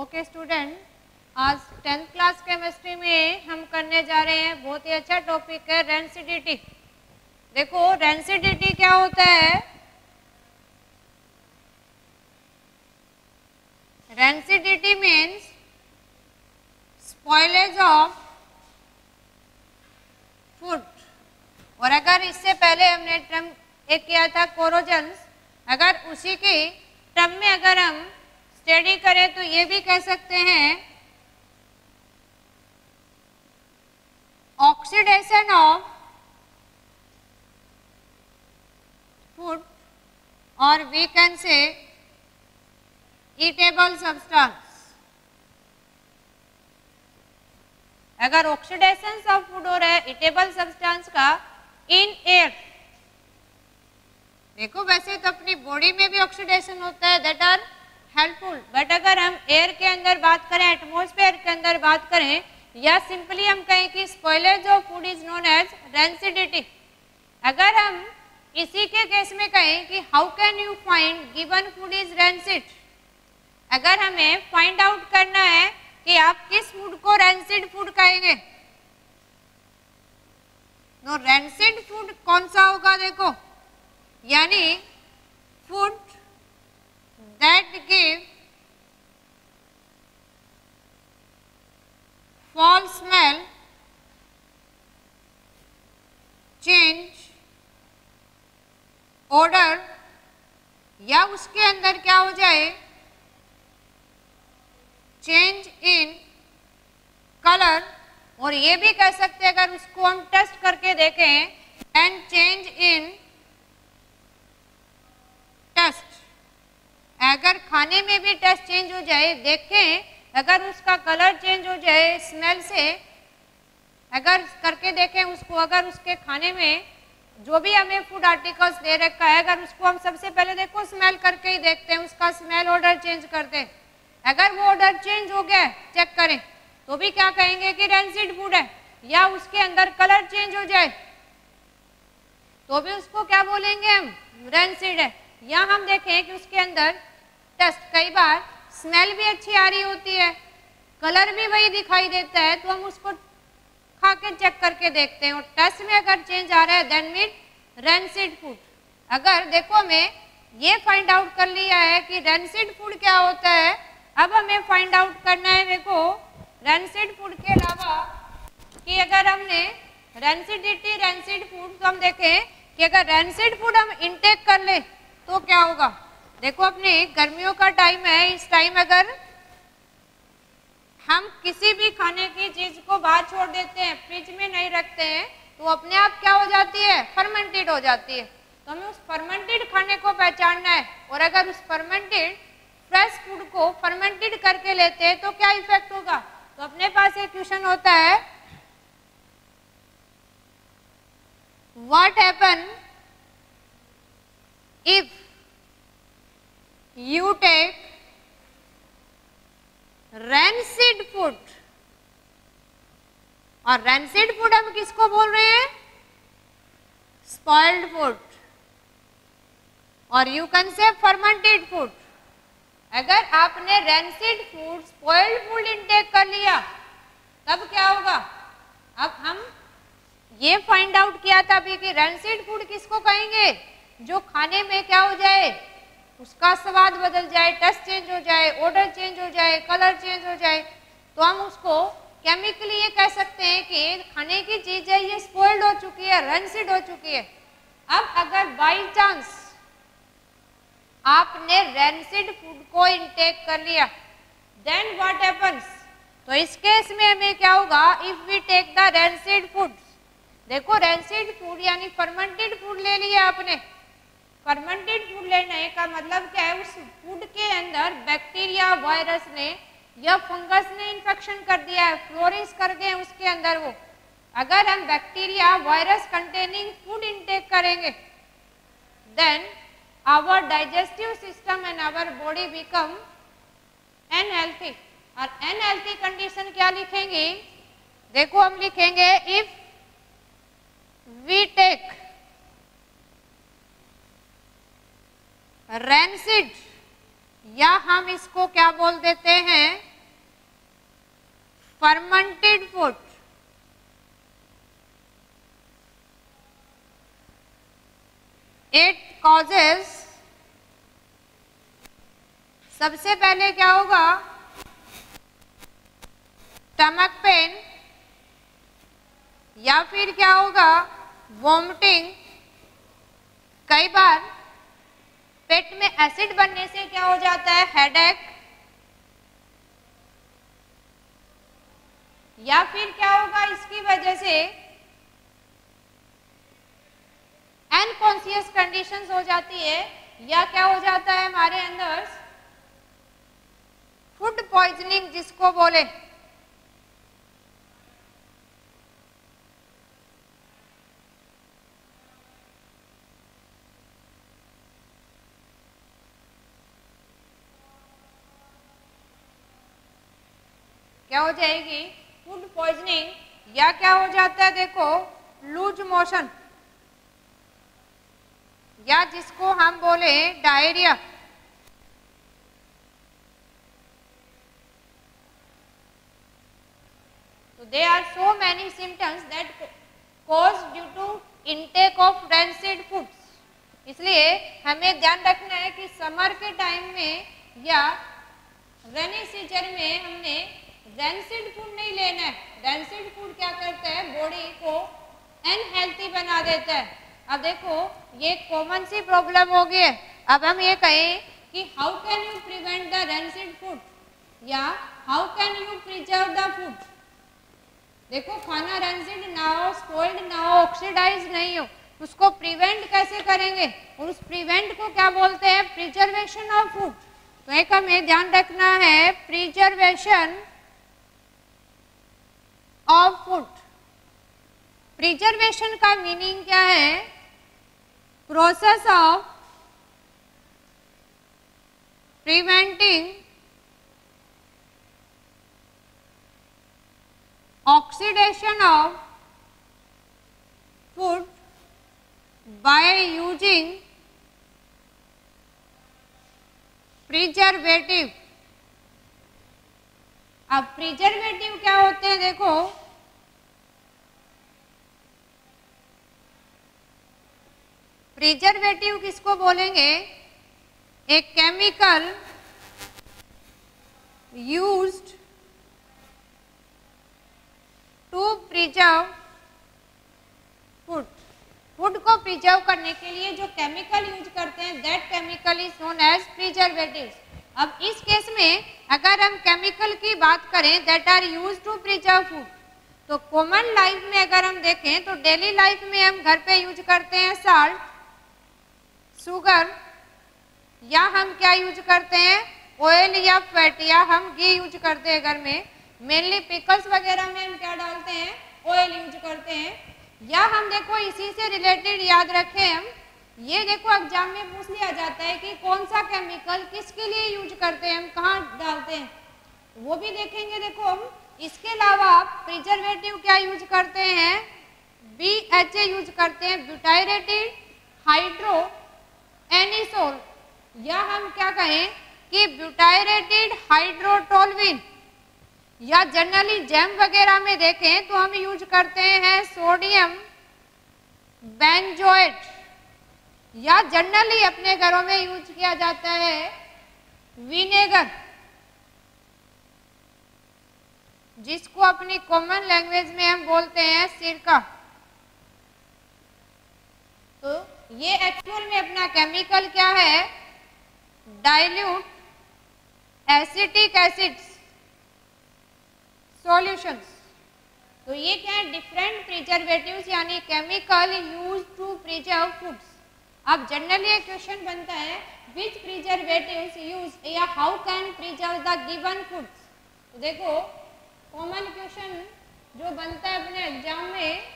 Okay student, आज 10th class chemistry में हम करने जा रहे हैं बहुत ही अच्छा टॉपिक है रेंसिडिटी। देखो रेंसिडिटी क्या होता है। Rancidity means spoilage of food. और अगर इससे पहले हमने टर्म एक किया था कोरोजन्स, अगर उसी की टर्म में अगर हम स्टडी करें तो ये भी कह सकते हैं ऑक्सीडेशन ऑफ फूड और we can say edible substance. अगर ऑक्सीडेशन ऑफ फूड हो रहा है ईटेबल सब्सटेंस का इन एयर, देखो वैसे तो अपनी बॉडी में भी ऑक्सीडेशन होता है दैट आर हेल्पफुल, बट अगर हम एयर के अंदर बात करें, एटमॉस्फेयर के अंदर बात करें, या सिंपली हम कहें कि spoilage of food is known as rancidity. अगर हम इसी के केस में कहें कि how can you find given food is rancid, अगर हमें फाइंड आउट करना है कि आप किस फूड को रेंसिड फूड कहेंगे, नो रेंसिड फूड कौन सा होगा, देखो यानी food that give foul smell, change odor, या उसके अंदर क्या हो जाए चेंज इन कलर, और ये भी कह सकते हैं अगर उसको हम टेस्ट करके देखें एंड चेंज इन टेस्ट, अगर खाने में भी टेस्ट चेंज हो जाए, देखें अगर उसका कलर चेंज हो जाए स्मेल से, अगर करके देखें उसको, अगर उसके खाने में जो भी हमें फूड आर्टिकल्स दे रखा है अगर उसको हम सबसे पहले देखो स्मेल करके ही देखते हैं, उसका स्मेल ऑर्डर चेंज करते हैं, अगर वो ऑर्डर चेंज हो गया चेक करें तो भी क्या कहेंगे कि रेंसिड फूड है, या उसके अंदर कलर चेंज हो जाए तो भी उसको क्या बोलेंगे हम रेंसिड है। या हम देखें कि उसके अंदर टेस्ट, कई बार स्मेल भी अच्छी आ रही होती है कलर भी वही दिखाई देता है, तो हम उसको खा के चेक करके देखते हैं और टेस्ट में अगर चेंज आ रहा है देन मीन रेंसिड फूड। अगर देखो हमें ये फाइंड आउट कर लिया है कि रेंसिड फूड क्या होता है, अब हमें फाइंड आउट करना है देखो रेंसिड फूड के अलावा कि अगर हमने रेंसिडिटी रेंसिड फूड, तो हम देखें कि अगर रेंसिड फूड हम इनटेक कर ले तो क्या होगा। देखो अपने गर्मियों का टाइम है, इस टाइम अगर हम किसी भी खाने की चीज को बाहर छोड़ देते हैं, फ्रिज में नहीं रखते हैं, तो अपने आप क्या हो जाती है फर्मेंटेड हो जाती है। तो हमें उस फर्मेंटेड खाने को पहचानना है, और अगर उस फर्मेंटेड फ्रेश फूड को फर्मेंटेड करके लेते हैं तो क्या इफेक्ट होगा। तो अपने पास एक क्वेश्चन होता है what happen if you take rancid food, और rancid food हम किसको बोल रहे हैं spoiled food, और you can say fermented food। अगर आपने rancid food spoiled food intake कर लिया तब क्या होगा। अब हम ये फाइंड आउट किया था अभी कि rancid food किसको कहेंगे, जो खाने में क्या हो जाए उसका स्वाद बदल जाए, टेस्ट चेंज हो जाए, ऑर्डर चेंज हो जाए, कलर चेंज हो जाए, तो हम उसको केमिकली ये कह सकते हैं कि खाने की चीज है ये स्पॉइल्ड हो चुकी है, रेंसिड हो चुकी है। अब अगर बाई चांस आपने रेंसिड फूड को इनटेक कर लिया देन व्हाट हैपेंस, तो इस केस में हमें क्या होगा if we take the rancid food, देखो रेंसिड फूड यानी फर्मेंटेड फूड ले लिया आपने, फर्मेंटेड फूड लेने का मतलब क्या है उस फूड के अंदर बैक्टीरिया वायरस ने या फंगस ने इन्फेक्शन कर दिया है, फ्लोरिश कर गए उसके अंदर वो, अगर हम bacteria virus containing food intake करेंगे then our digestive system and our body become unhealthy. और अनहेल्थी कंडीशन क्या लिखेंगे, देखो हम लिखेंगे इफ वी टेक रेंसिड, या हम इसको क्या बोल देते हैं fermented food, it causes, सबसे पहले क्या होगा, स्टमक पेन, या फिर क्या होगा, वॉमिटिंग। कई बार पेट में एसिड बनने से क्या हो जाता है, हेडेक, या फिर क्या होगा, इसकी वजह से अनकॉन्शियस कंडीशंस हो जाती है, या क्या हो जाता है हमारे अंदर, फूड पॉइजनिंग जिसको बोले। क्या हो जाएगी, फूड पॉइजनिंग, या क्या हो जाता है, देखो लूज मोशन, या जिसको हम बोले डायरिया। तो there are so many symptoms that caused due to intake of rancid foods। इसलिए हमें ध्यान रखना है कि समर के टाइम में या रेनी सीजन में हमने रैंसिड फूड नहीं लेना है। रैंसिड फूड क्या करता है, बॉडी को अनहेल्थी बना देता है। अब देखो ये कॉमन सी प्रॉब्लम हो गई है। अब हम ये कहें कि how can you prevent the rancid food, या how can you preserve the food. देखो खाना रैंसिड ना हो, स्पॉइल्ड ना हो, ऑक्सीडाइज नहीं हो, उसको प्रिवेंट कैसे करेंगे, और उस प्रिवेंट को क्या बोलते हैं, प्रिजर्वेशन ऑफ फूड। तो एक हमें ध्यान रखना है, प्रिजर्वेशन ऑफ फूड। प्रिजर्वेशन का मीनिंग क्या है, process of preventing oxidation of food by using preservative। अब प्रिजर्वेटिव क्या होते हैं, देखो प्रिजर्वेटिव किसको बोलेंगे, एक chemical used to preserve food. Food को प्रिजर्व करने के लिए जो केमिकल यूज करते हैं, that chemical is known as preservatives. अब इस केस में अगर हम केमिकल की बात करें that are use to preserve food, तो कॉमन लाइफ में अगर हम देखें तो डेली लाइफ में हम घर पे यूज करते हैं साल्ट, शुगर, या हम क्या यूज करते हैं, ऑयल या फैट, या हम घी यूज करते हैं घर में। मेनली पिकल्स वगैरह में हम क्या डालते हैं, ऑयल यूज करते हैं। या हम देखो इसी से रिलेटेड याद रखें हम, ये देखो एग्जाम में पूछ लिया जाता है कि कौन सा केमिकल किसके लिए यूज करते हैं, हम कहाँ डालते हैं, वो भी देखेंगे। देखो हम इसके अलावा प्रिजर्वेटिव क्या यूज करते हैं, BHA यूज करते हैं, ब्यूटाइरेटेड हाइड्रो एनिसोल, या हम क्या कहें कि ब्यूटाइरेटेड हाइड्रोटोल्विन, या जनरली जैम वगैरह में देखें तो हम यूज करते हैं सोडियम बेंजोएट, या जनरली अपने घरों में यूज किया जाता है विनेगर, जिसको अपनी कॉमन लैंग्वेज में हम बोलते हैं सिरका। तो ये एक्चुअल में अपना केमिकल क्या है, डाइल्यूट एसिटिक एसिड्स सॉल्यूशंस। तो ये क्या है, डिफरेंट प्रिजर्वेटिव्स यानी chemical use to preserve foods. अब जनरली एक क्वेश्चन बनता है, विच प्रिजर्वेटिव्स यूज या how can preserve the given foods. तो देखो कॉमन क्वेश्चन जो बनता है अपने एग्जाम में,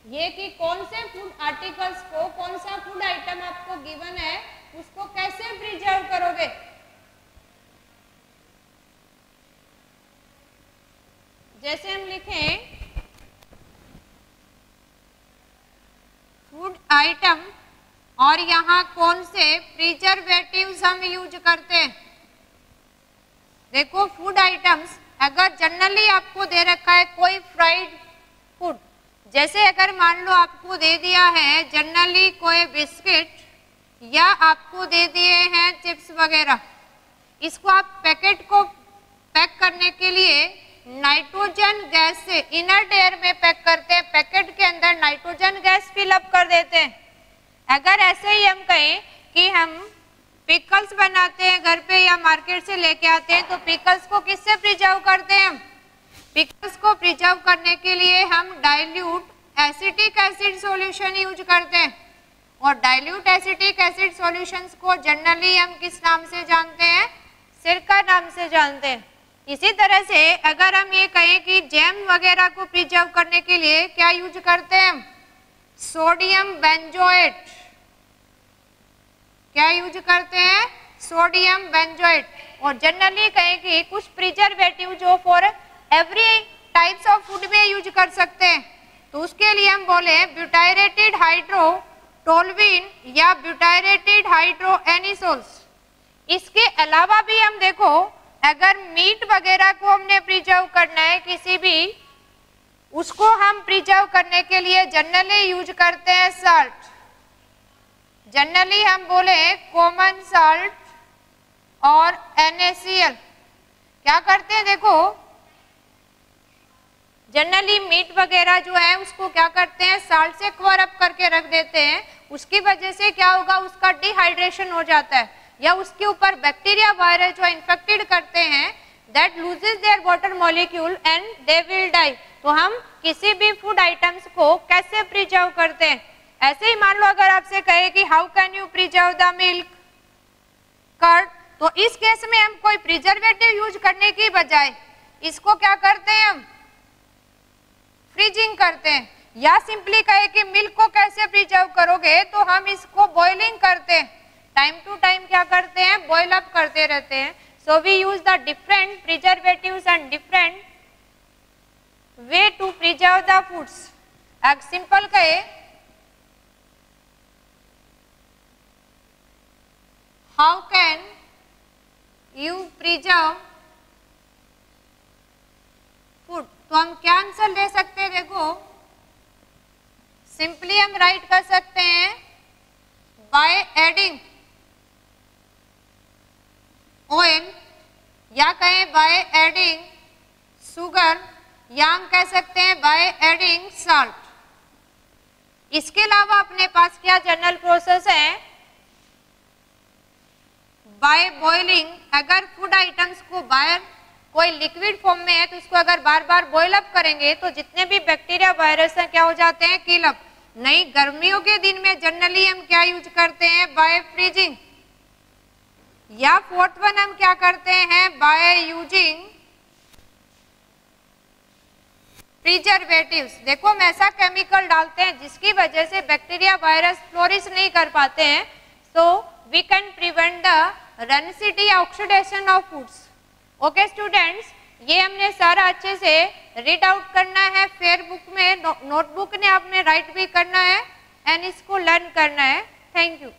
ये कि कौन से फूड आर्टिकल्स को, कौन सा फूड आइटम आपको गिवन है, उसको कैसे प्रिजर्व करोगे। जैसे हम लिखें फूड आइटम, और यहाँ कौन से प्रिजर्वेटिव्स हम यूज करते हैं। देखो फूड आइटम्स अगर जनरली आपको दे रखा है कोई फ्राइड फूड, जैसे अगर मान लो आपको दे दिया है जनरली कोई बिस्किट या आपको दे दिए हैं चिप्स वगैरह, इसको आप पैकेट को पैक करने के लिए नाइट्रोजन गैस से इनर्ट एयर में पैक करते हैं, पैकेट के अंदर नाइट्रोजन गैस फिलअप कर देते हैं। अगर ऐसे ही हम कहें कि हम पिकल्स बनाते हैं घर पे या मार्केट से लेके आते हैं, तो पिकल्स को किससे प्रिजर्व करते हैं हम? पिकल्स को प्रिजर्व करने के लिए हम dilute acetic acid solution use करते हैं, और डाइल्यूट एसिटिक एसिड सॉल्यूशंस को जनरली हम किस नाम से जानते हैं? सिरका नाम से जानते हैं। इसी तरह से अगर हम ये कहें कि जैम वगैरह को प्रिजर्व करने के लिए क्या यूज करते हैं? Sodium benzoate. क्या यूज करते हैं? Sodium benzoate. और जनरली कहें कि कुछ प्रिजर्वेटिव जो for every types of food में यूज कर सकते हैं, तो उसके लिए हम बोले ब्यूटायरेटेड हाइड्रोटोल्विन या ब्यूटायरेटेड हाइड्रोएनिसोल्स। इसके अलावा भी हम देखो अगर मीट वगैरह को हमने प्रिजर्व करना है किसी भी, उसको हम प्रिजर्व करने के लिए जनरली यूज करते हैं साल्ट। जनरली हम बोले कॉमन साल्ट और NaCl। क्या करते हैं देखो, जनरली मीट वगैरह जो है उसको क्या करते हैं साल्ट से कवर अप करके रख देते हैं, उसकी वजह से क्या होगा उसका डिहाइड्रेशन हो जाता है, या उसके ऊपर बैक्टीरिया वायरस जो इन्फेक्टेड करते हैं that loses their water molecule and they will die. तो हम किसी भी फूड आइटम्स को कैसे प्रिजर्व करते हैं? ऐसे ही मान लो अगर आपसे कहे कि how can you preserve the milk curd, तो इस केस में हम कोई प्रिजर्वेटिव यूज करने की बजाय इसको क्या करते हैं हम फ्रीजिंग करते हैं। या सिंपली कहे कि मिल्क को कैसे प्रिजर्व करोगे, तो हम इसको बॉइलिंग करते हैं, टाइम टू टाइम क्या करते हैं बॉइल अप करते रहते हैं। So we use the different preservatives and different way to preserve the foods. अब सिंपल कहे how can you preserve food, तो हम क्या आंसर दे सकते हैं? देखो सिंपली हम राइट कर सकते हैं बाय एडिंग ऑयल, या कहें बाय एडिंग शुगर, या हम कह सकते हैं बाय एडिंग साल्ट। इसके अलावा अपने पास क्या जनरल प्रोसेस है? By boiling. अगर फूड आइटम्स को बाहर कोई लिक्विड फॉर्म में है तो उसको अगर बार बार बॉइल अप करेंगे तो जितने भी बैक्टीरिया वायरस हैं क्या हो जाते हैं किल अप। नहीं, गर्मियों के दिन में जनरली हम क्या यूज करते हैं बाय फ्रीजिंग, या फोर्थ वन हम क्या करते हैं बाय यूजिंग प्रिजर्वेटिव्स। देखो हम ऐसा केमिकल डालते हैं जिसकी वजह से बैक्टीरिया वायरस फ्लोरिश नहीं कर पाते हैं, so we can prevent the rancidity oxidation of foods. Okay students, ये हमने सारा अच्छे से रीड आउट करना है, फेयर बुक में नोटबुक ने आपने राइट भी करना है एंड इसको लर्न करना है। Thank you.